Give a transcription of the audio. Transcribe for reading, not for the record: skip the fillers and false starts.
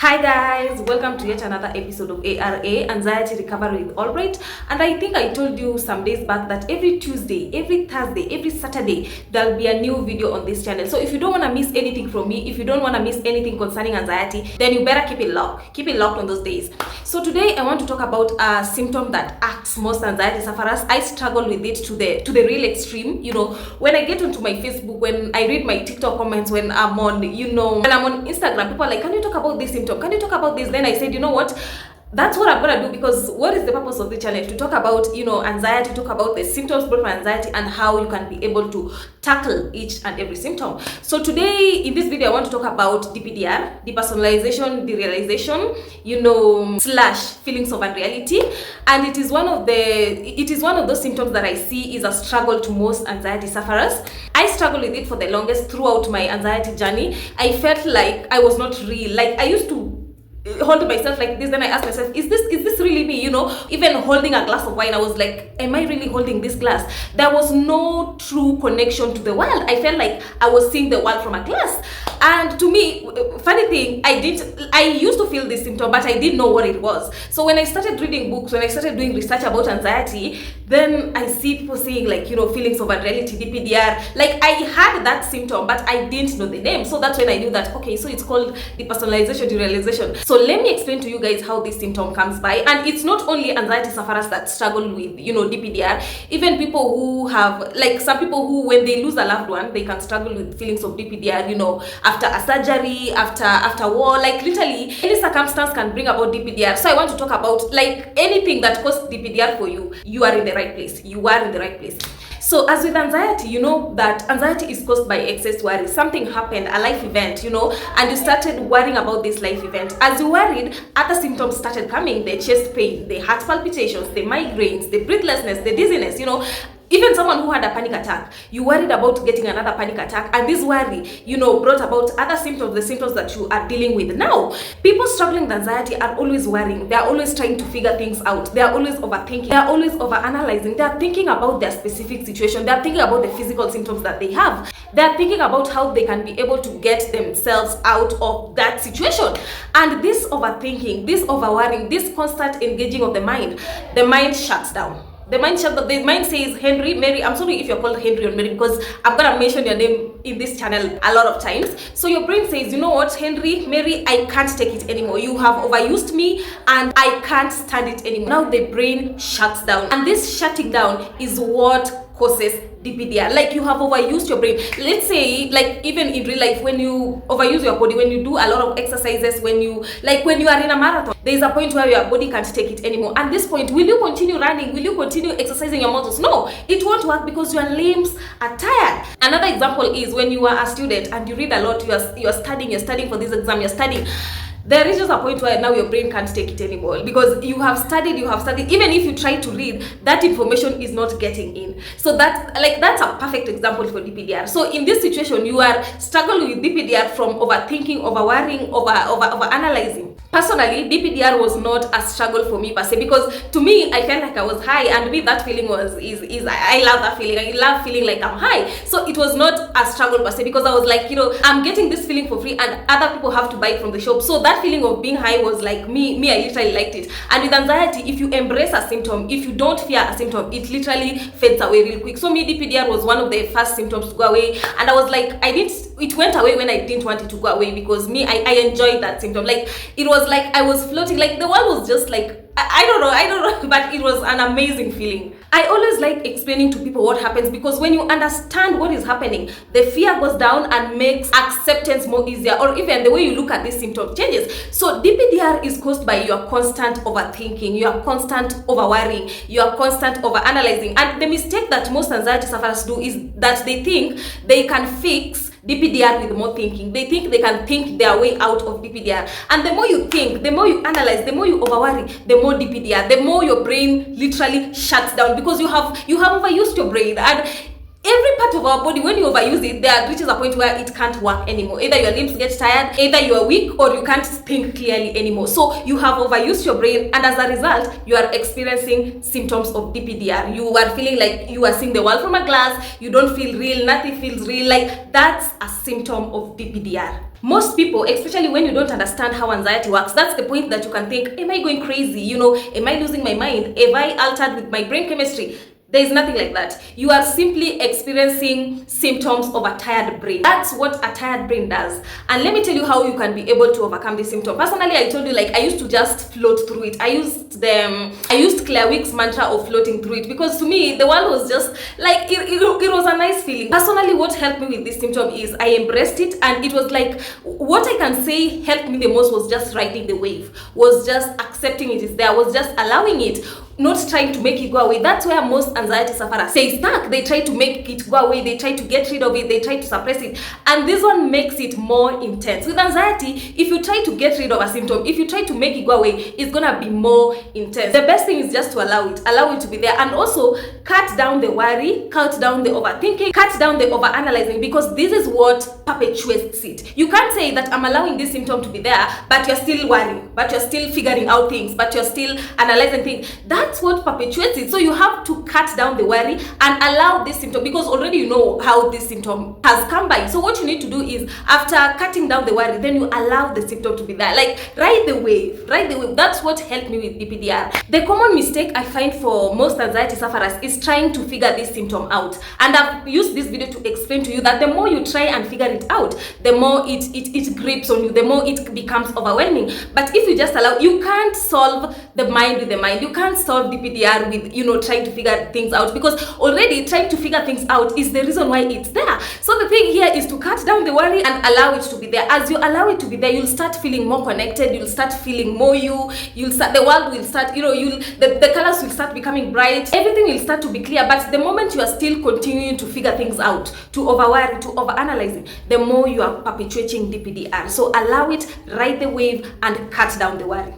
Hi guys, welcome to yet another episode of ARA, Anxiety Recovery with Albright. And I think I told you some days back that every Tuesday, every Thursday, every Saturday, there'll be a new video on this channel. So if you don't want to miss anything from me, if you don't want to miss anything concerning anxiety, then you better keep it locked. Keep it locked on those days. So today I want to talk about a symptom that acts most anxiety sufferers. I struggle with it to the real extreme. You know, when I get onto my Facebook, when I read my TikTok comments, when I'm on, when I'm on Instagram, people are like, can you talk about this symptom? Can you talk about this? Then I said, you know what? That's what I'm gonna do, because what is the purpose of the channel? To talk about, anxiety, talk about the symptoms brought by anxiety and how you can be able to tackle each and every symptom. So today in this video, I want to talk about DPDR, depersonalization, derealization, slash feelings of unreality. And it is one of those symptoms that I see is a struggle to most anxiety sufferers. I struggled with it for the longest throughout my anxiety journey. I felt like I was not real. Like I used to hold myself like this, then I asked myself, is this really me? Even holding a glass of wine, I was like, am I really holding this glass? There was no true connection to the world. I felt like I was seeing the world from a glass. And to me, funny thing, I used to feel this symptom, but I didn't know what it was. So when I started reading books, when I started doing research about anxiety, then I see people saying like, feelings of unreality, DPDR. Like I had that symptom, but I didn't know the name. So that's when I knew that, okay, so it's called depersonalization, derealization. So let me explain to you guys how this symptom comes by. And it's not only anxiety sufferers that struggle with, DPDR. Even people who have, like some people who, when they lose a loved one, they can struggle with feelings of DPDR, after a surgery, after war, like literally any circumstance can bring about DPDR. So I want to talk about like anything that causes DPDR for you. You are in the right place. You are in the right place. So as with anxiety, you know that anxiety is caused by excess worry. Something happened, a life event, and you started worrying about this life event. As you worried, other symptoms started coming: the chest pain, the heart palpitations, the migraines, the breathlessness, the dizziness, Even someone who had a panic attack, you worried about getting another panic attack, and this worry, brought about other symptoms, the symptoms that you are dealing with now. People struggling with anxiety are always worrying. They are always trying to figure things out. They are always overthinking. They are always overanalyzing. They are thinking about their specific situation. They are thinking about the physical symptoms that they have. They are thinking about how they can be able to get themselves out of that situation. And this overthinking, this overworrying, this constant engaging of the mind shuts down. The mind says, Henry, Mary, I'm sorry if you're called Henry or Mary, because I'm gonna mention your name in this channel a lot of times. So your brain says, you know what, Henry, Mary, I can't take it anymore. You have overused me and I can't stand it anymore. Now the brain shuts down. And this shutting down is what causes DPDR. Like you have overused your brain. Let's say, like even in real life, when you overuse your body, when you do a lot of exercises, when you are in a marathon, there is a point where your body can't take it anymore. At this point, will you continue running? Will you continue exercising your muscles? No, it won't work because your limbs are tired. Another example is when you are a student and you read a lot, you're studying for this exam, you're studying. There is just a point where now your brain can't take it anymore because you have studied. Even if you try to read, that information is not getting in. So that's a perfect example for DPDR. So in this situation, you are struggling with DPDR from overthinking, overworrying, over analyzing. Personally, DPDR was not a struggle for me per se, because to me, I felt like I was high, and me that feeling I love that feeling. I love feeling like I'm high. So it was not a struggle per se, because I was like, I'm getting this feeling for free and other people have to buy it from the shop. So that feeling of being high was like me, I literally liked it. And with anxiety, if you embrace a symptom, if you don't fear a symptom, it literally fades away real quick. So me, DPDR was one of the first symptoms to go away, and I was like, it went away when I didn't want it to go away, because me, I enjoyed that symptom. Like it was like I was floating, like the world was just like, I don't know, but it was an amazing feeling. I always like explaining to people what happens, because when you understand what is happening, the fear goes down and makes acceptance more easier, or even the way you look at this symptom changes. So DPDR is caused by your constant overthinking, your constant overworrying, your constant overanalyzing. And the mistake that most anxiety sufferers do is that they think they can fix DPDR with more thinking. They think they can think their way out of DPDR. And the more you think, the more you analyze, the more you overworry, the more DPDR, the more your brain literally shuts down, because you have overused your brain. And every part of our body, when you overuse it, there reaches a point where it can't work anymore. Either your limbs get tired, either you are weak, or you can't think clearly anymore. So you have overused your brain, and as a result, you are experiencing symptoms of DPDR. You are feeling like you are seeing the world from a glass. You don't feel real. Nothing feels real. Like that's a symptom of DPDR. Most people, especially when you don't understand how anxiety works, that's the point that you can think, am I going crazy? Am I losing my mind? Am I altered with my brain chemistry? There is nothing like that. You are simply experiencing symptoms of a tired brain. That's what a tired brain does. And let me tell you how you can be able to overcome this symptom. Personally, I told you, like, I used to just float through it. I used Claire Wick's mantra of floating through it, because to me, the world was just like, it was a nice feeling. Personally, what helped me with this symptom is I embraced it, and it was like, what I can say helped me the most was just riding the wave, was just accepting it is there, was just allowing it, not trying to make it go away. That's where most anxiety sufferers stay stuck. They try to make it go away, they try to get rid of it, they try to suppress it, and this one makes it more intense. With anxiety, if you try to get rid of a symptom, if you try to make it go away, it's gonna be more intense. The best thing is just to allow it to be there, and also cut down the worry, cut down the overthinking, cut down the overanalyzing, because this is what perpetuates it. You can't say that I'm allowing this symptom to be there, but you're still worrying, but you're still figuring out things, but you're still analyzing things. That's what perpetuates it. So you have to cut down the worry and allow this symptom, because already you know how this symptom has come by. So what you need to do is, after cutting down the worry, then you allow the symptom to be there. Like, ride the wave. That's what helped me with DPDR. The common mistake I find for most anxiety sufferers is trying to figure this symptom out. And I've used this video to explain to you that the more you try and figure it out, the more it grips on you, the more it becomes overwhelming. But if you just allow, you can't solve the mind with the mind. You can't solve DPDR with, trying to figure things out, because already trying to figure things out is the reason why it's there. So the thing here is to cut down the worry and allow it to be there. As you allow it to be there, you'll start feeling more connected, you'll start feeling more the world will start, the colors will start becoming bright, everything will start to be clear. But the moment you are still continuing to figure things out, to over worry, to over analyzing, the more you are perpetuating DPDR. So allow it, ride the wave, and cut down the worry.